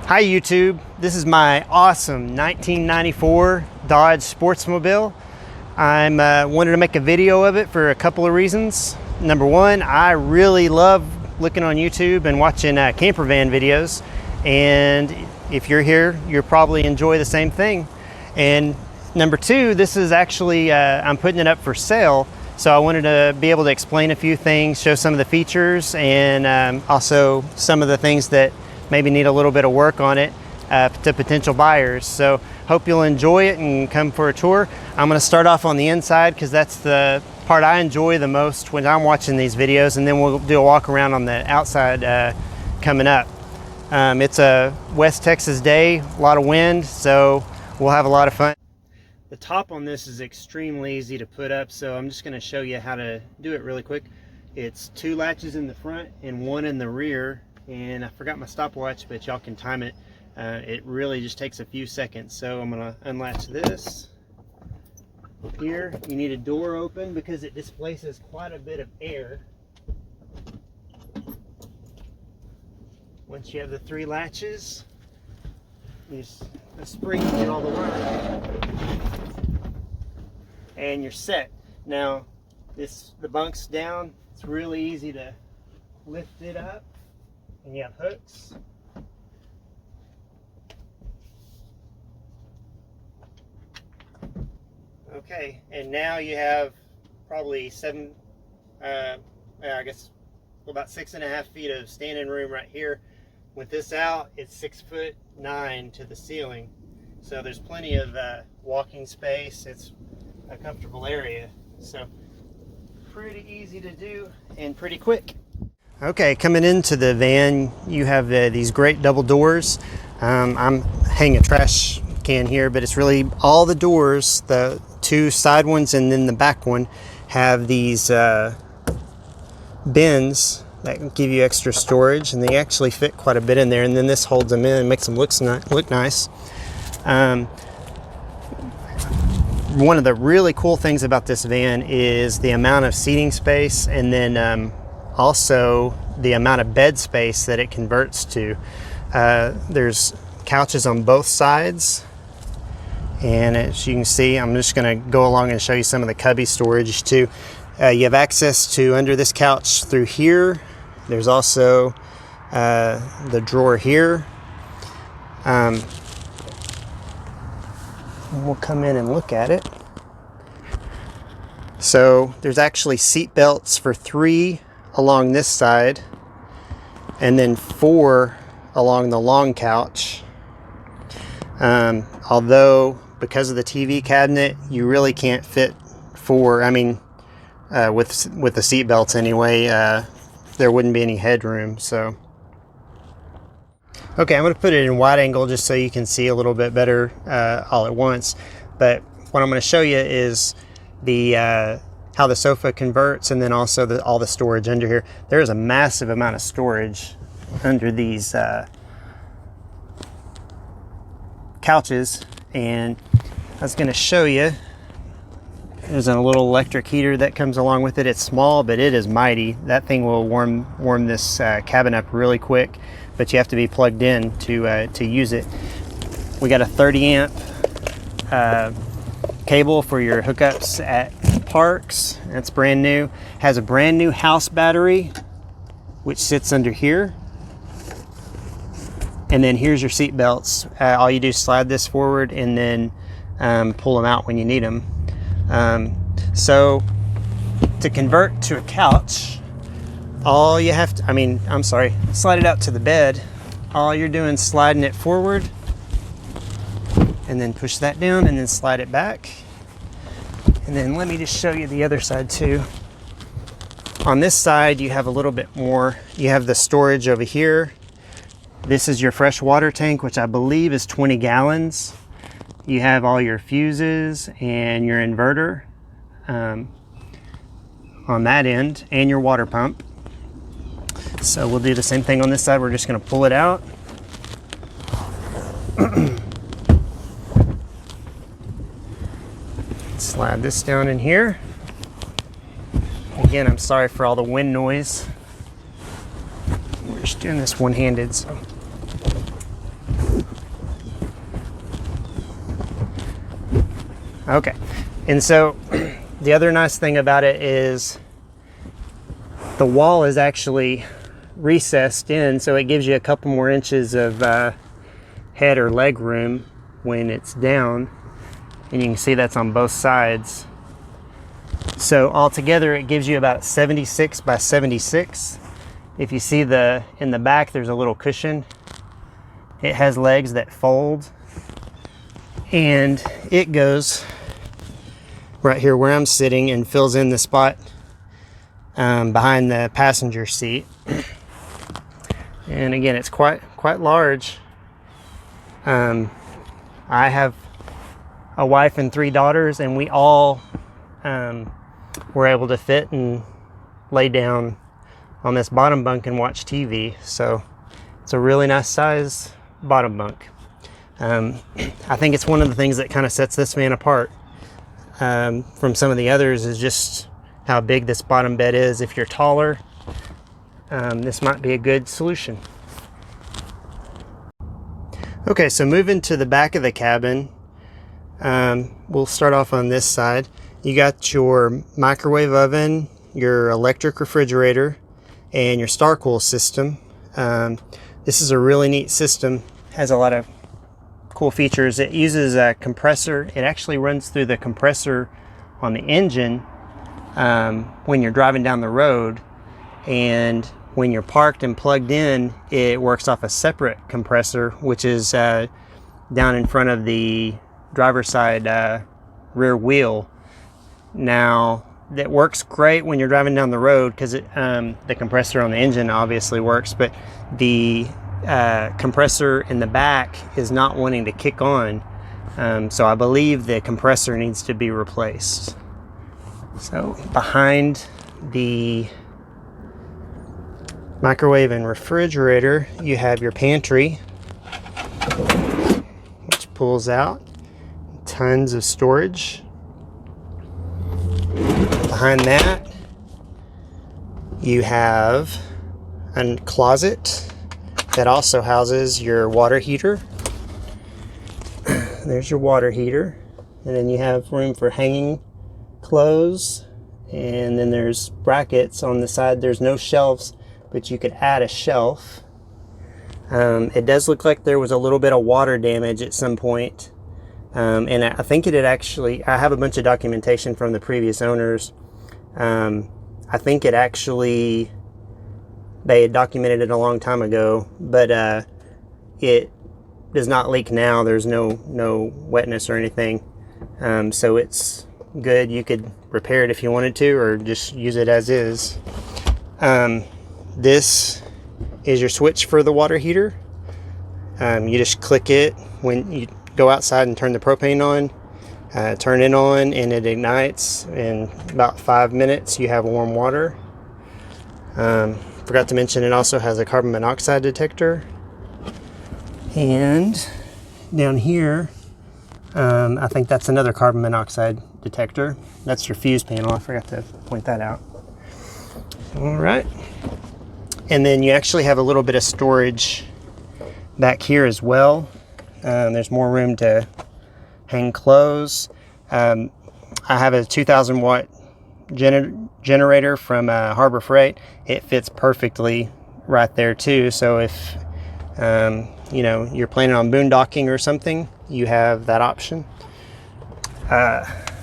Hi YouTube, this is my awesome 1994 Dodge Sportsmobile. I'm wanted to make a video of it for a couple of reasons. Number one, I really love looking on YouTube and watching camper van videos, and if you're here, you'll probably enjoy the same thing. And number two, this is actually, I'm putting it up for sale, so I wanted to be able to explain a few things, show some of the features, and also some of the things that maybe need a little bit of work on it to potential buyers. So hope you'll enjoy it and come for a tour. I'm going to start off on the inside because that's the part I enjoy the most when I'm watching these videos, and then we'll do a walk around on the outside coming up. It's a West Texas day, a lot of wind, so we'll have a lot of fun. The top on this is extremely easy to put up, so I'm just going to show you how to do it really quick. It's 2 latches in the front and 1 in the rear. And I forgot my stopwatch, but y'all can time it. It really just takes a few seconds. So I'm gonna unlatch this. Here, you need a door open because it displaces quite a bit of air. Once you have the 3 latches, use a spring to get all the way. And you're set. Now, the bunk's down. It's really easy to lift it up. And you have hooks. Okay, and now you have probably I guess about 6.5 feet of standing room right here. With this out, it's 6'9" to the ceiling. So there's plenty of walking space. It's a comfortable area. So pretty easy to do and pretty quick. Okay, coming into the van, you have these great double doors. I'm hanging a trash can here, but it's really all the doors, the 2 side ones and then the back one, have these bins that give you extra storage, and they actually fit quite a bit in there, and then this holds them in and makes them look nice. One of the really cool things about this van is the amount of seating space, and then also the amount of bed space that it converts to. There's couches on both sides, and as you can see, I'm just going to go along and show you some of the cubby storage too. You have access to under this couch through here. There's also the drawer here. We'll come in and look at it. So there's actually seat belts for 3 along this side, and then 4 along the long couch. Although because of the TV cabinet, you really can't fit 4. I mean, with the seat belts anyway, there wouldn't be any headroom. So okay, I'm going to put it in wide angle just so you can see a little bit better all at once. But what I'm going to show you is the how the sofa converts, and then also all the storage under here. There is a massive amount of storage under these couches, and I was going to show you. There's a little electric heater that comes along with it. It's small, but it is mighty. That thing will warm this cabin up really quick, but you have to be plugged in to use it. We got a 30 amp cable for your hookups at parks. That's brand new. Has a brand new house battery, which sits under here. And then here's your seat belts. All you do is slide this forward and then pull them out when you need them. So to convert to a couch, all you have to, slide it out to the bed. All you're doing is sliding it forward, and then push that down, and then slide it back. And then let me just show you the other side too. On this side, you have a little bit more. You have the storage over here. This is your fresh water tank, which I believe is 20 gallons. You have all your fuses and your inverter on that end, and your water pump. So we'll do the same thing on this side. We're just going to pull it out. Slide this down in here. Again, I'm sorry for all the wind noise. We're just doing this one-handed, so Okay, and so the other nice thing about it is the wall is actually recessed in, so it gives you a couple more inches of head or leg room when it's down, and you can see that's on both sides. So altogether it gives you about 76 by 76. If you see in the back there's a little cushion. It has legs that fold, and it goes right here where I'm sitting and fills in the spot behind the passenger seat. And again, it's quite large. I have a wife and 3 daughters, and we all were able to fit and lay down on this bottom bunk and watch TV. So it's a really nice size bottom bunk. I think it's one of the things that kind of sets this van apart from some of the others, is just how big this bottom bed is. If you're taller, this might be a good solution. Okay, so moving to the back of the cabin, we'll start off on this side. You got your microwave oven, your electric refrigerator, and your Star-Cool system. This is a really neat system. Has a lot of cool features. It uses a compressor. It actually runs through the compressor on the engine when you're driving down the road, and when you're parked and plugged in, it works off a separate compressor, which is down in front of the driver's side rear wheel. Now, that works great when you're driving down the road because the compressor on the engine obviously works, but the compressor in the back is not wanting to kick on. So I believe the compressor needs to be replaced. So behind the microwave and refrigerator, you have your pantry, which pulls out. Tons of storage. Behind that, you have a closet that also houses your water heater. There's your water heater. And then you have room for hanging clothes. And then there's brackets on the side. There's no shelves, but you could add a shelf. It does look like there was a little bit of water damage at some point. And I think it had actually, I have a bunch of documentation from the previous owners. I think it actually, they had documented it a long time ago, but it does not leak now. There's no wetness or anything. So it's good. You could repair it if you wanted to, or just use it as is. This is your switch for the water heater. You just click it when you go outside and turn the propane on, turn it on, and it ignites. In about 5 minutes you have warm water. Forgot to mention it also has a carbon monoxide detector. And down here, I think that's another carbon monoxide detector. That's your fuse panel. I forgot to point that out. All right. And then you actually have a little bit of storage back here as well. There's more room to hang clothes. I have a 2,000 watt generator from Harbor Freight. It fits perfectly right there too. So if you know, you're planning on boondocking or something, you have that option.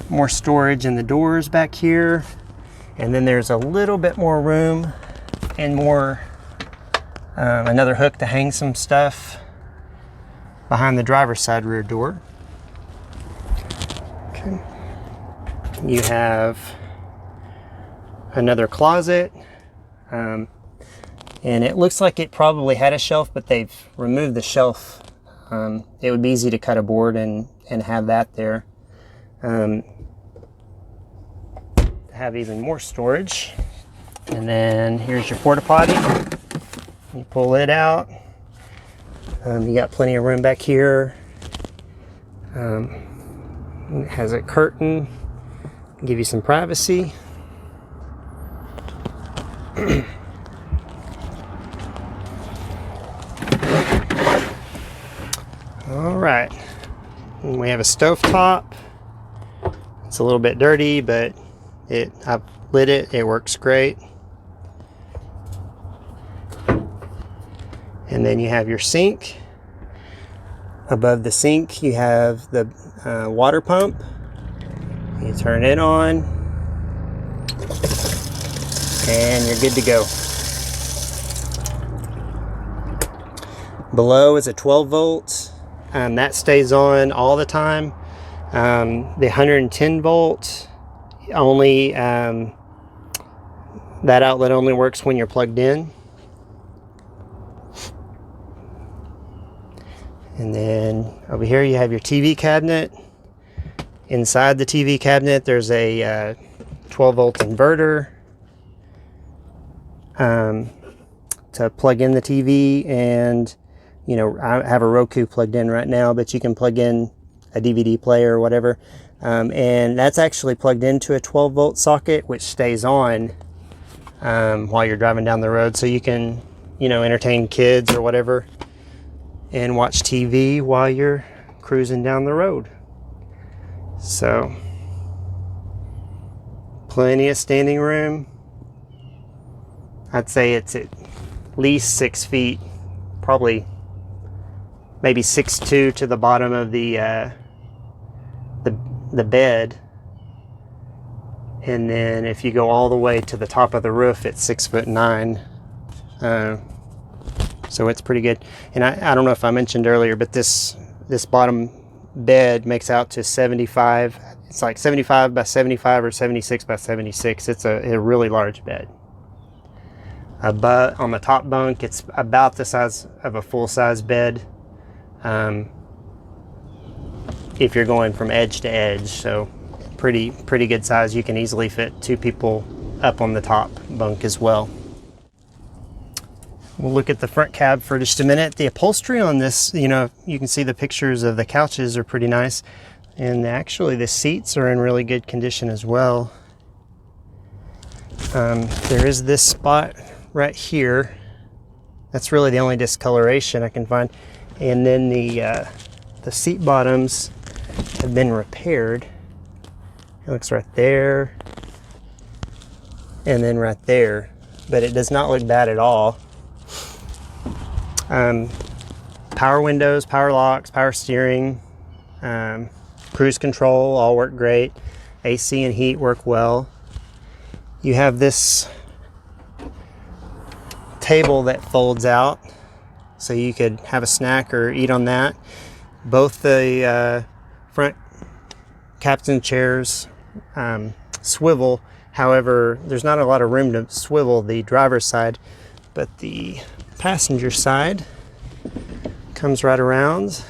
More storage in the doors back here. And then there's a little bit more room and more, another hook to hang some stuff behind the driver's side rear door. Okay. You have another closet. And it looks like it probably had a shelf, but they've removed the shelf. It would be easy to cut a board and have that there. Have even more storage. And then here's your Porta Potty. You pull it out. You got plenty of room back here. It has a curtain, give you some privacy. All right, and we have a stovetop. It's a little bit dirty, but I've lit it. It works great. And then you have your sink. Above the sink, you have the water pump. You turn it on, and you're good to go. Below is a 12 volt. That stays on all the time. The 110 volt only, that outlet only works when you're plugged in. And then over here you have your TV cabinet. Inside the TV cabinet there's a 12 volt inverter to plug in the TV, and you know, I have a Roku plugged in right now, but you can plug in a DVD player or whatever, and that's actually plugged into a 12 volt socket, which stays on while you're driving down the road, so you can, you know, entertain kids or whatever and watch TV while you're cruising down the road. So plenty of standing room. I'd say it's at least 6 feet, probably maybe 6'2" to the bottom of the bed, and then if you go all the way to the top of the roof, it's 6'9". So it's pretty good. And I don't know if I mentioned earlier, but this bottom bed makes out to 75. It's like 75 by 75 or 76 by 76. It's a really large bed. But on the top bunk, it's about the size of a full-size bed. If you're going from edge to edge, so pretty good size. You can easily fit 2 people up on the top bunk as well. We'll look at the front cab for just a minute. The upholstery on this, you know, you can see the pictures of the couches are pretty nice, and actually the seats are in really good condition as well. There is this spot right here. That's really the only discoloration I can find. And then the seat bottoms have been repaired. It looks right there, and then right there, but it does not look bad at all. Power windows, power locks, power steering, cruise control all work great. AC and heat work well. You have this table that folds out, so you could have a snack or eat on that. Both the front captain chairs swivel. However, there's not a lot of room to swivel the driver's side, but the passenger side comes right around,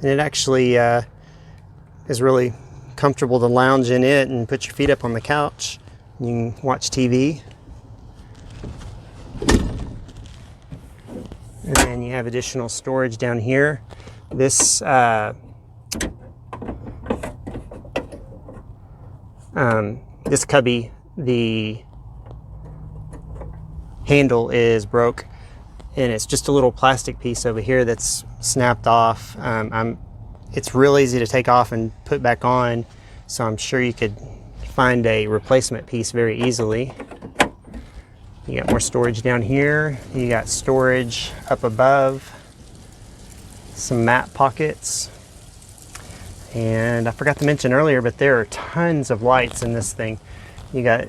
and it actually is really comfortable to lounge in it and put your feet up on the couch. You can watch TV. And then you have additional storage down here. This this cubby, the handle is broke, and it's just a little plastic piece over here that's snapped off. It's real easy to take off and put back on, so I'm sure you could find a replacement piece very easily. You got more storage down here. You got storage up above, some map pockets, and I forgot to mention earlier, but there are tons of lights in this thing. You got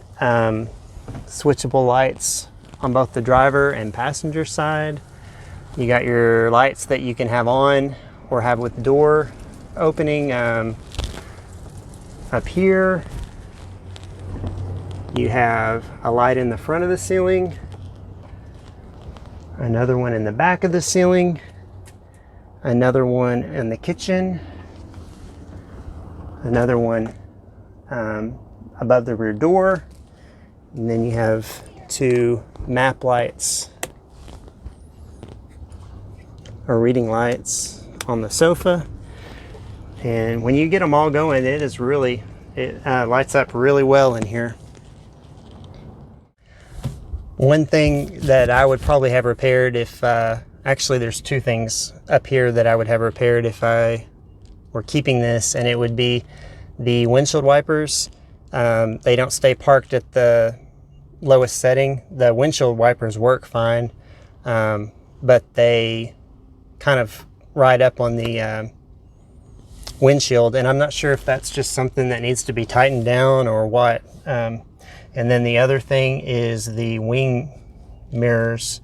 switchable lights on both the driver and passenger side. You got your lights that you can have on or have with door opening up here. You have a light in the front of the ceiling, another one in the back of the ceiling, another one in the kitchen, another one above the rear door, and then you have 2 map lights or reading lights on the sofa. And when you get them all going, it lights up really well in here. One thing that I would probably have repaired if, actually there's 2 things up here that I would have repaired if I were keeping this, and it would be The windshield wipers, they don't stay parked at the lowest setting. The windshield wipers work fine, but they kind of ride up on the windshield, and I'm not sure if that's just something that needs to be tightened down or what. And then the other thing is the wing mirrors.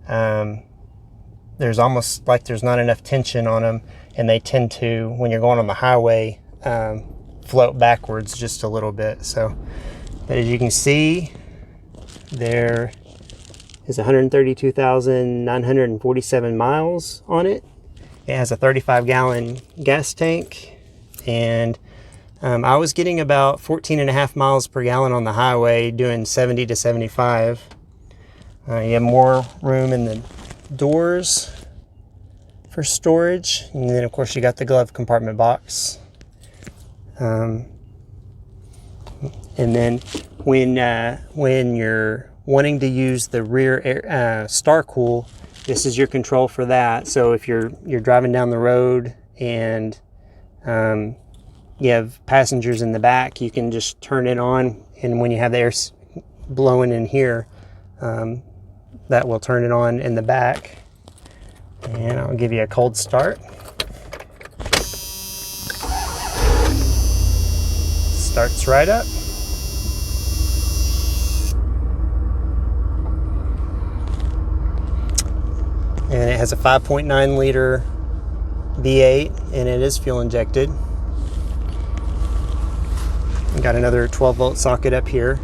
There's almost like there's not enough tension on them, and they tend to, when you're going on the highway, float backwards just a little bit. So, but as you can see, there is 132,947 miles on it. It has a 35-gallon gas tank, and I was getting about 14.5 miles per gallon on the highway doing 70 to 75. You have more room in the doors for storage, and then of course you got the glove compartment box. And then when you're wanting to use the rear air, Star Cool, this is your control for that. So if you're driving down the road and you have passengers in the back, you can just turn it on, and when you have the air blowing in here, that will turn it on in the back. And I'll give you a cold start. Starts right up. And it has a 5.9 liter V8, and it is fuel injected. We got another 12-volt socket up here.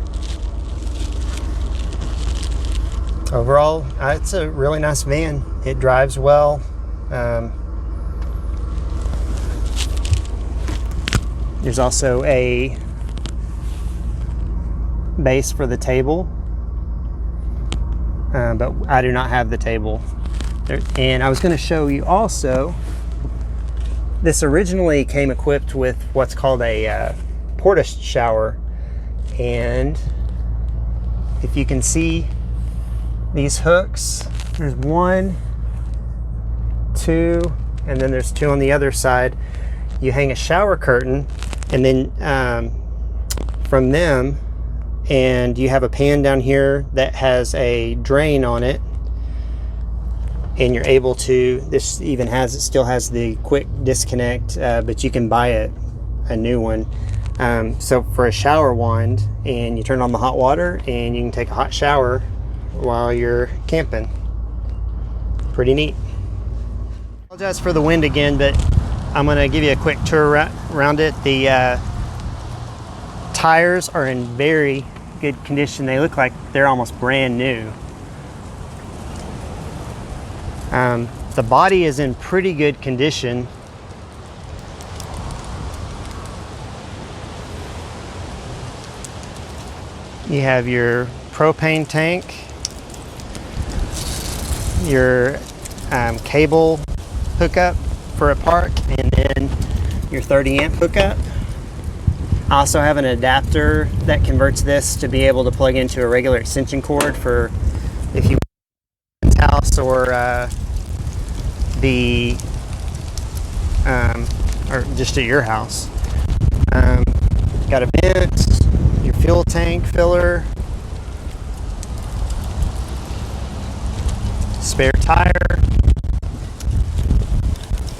Overall, it's a really nice van. It drives well. There's also a base for the table, but I do not have the table. And I was going to show you also, this originally came equipped with what's called a Porta shower, and if you can see these hooks, there's 1, 2, and then there's 2 on the other side. You hang a shower curtain, and then from them, and you have a pan down here that has a drain on it, and you're able to, this even has, it still has the quick disconnect, but you can buy it a new one. So for a shower wand, and you turn on the hot water and you can take a hot shower while you're camping. Pretty neat. Apologize for the wind again, but I'm going to give you a quick tour around it. The tires are in very good condition. They look like they're almost brand new. The body is in pretty good condition. You have your propane tank, your cable hookup for a park, and then your 30 amp hookup. I also have an adapter that converts this to be able to plug into a regular extension cord for if you want house or or just at your house. Got a vent, your fuel tank filler, spare tire.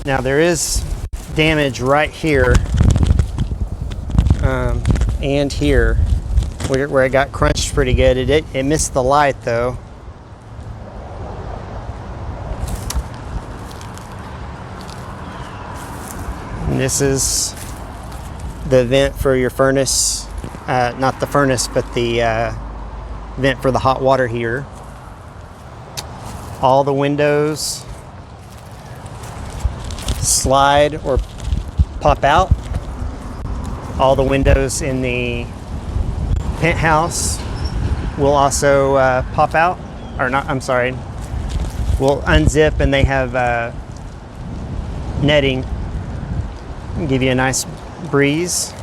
Now there is damage right here and here where it got crunched pretty good. It missed the light though. And this is the vent for your furnace, not the furnace, but the vent for the hot water heater. All the windows slide or pop out. All the windows in the penthouse will also pop out, or not, I'm sorry, will unzip, and they have netting. Give you a nice breeze.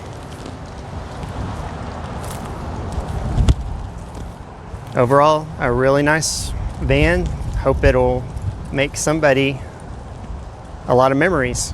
Overall, a really nice van. Hope it'll make somebody a lot of memories.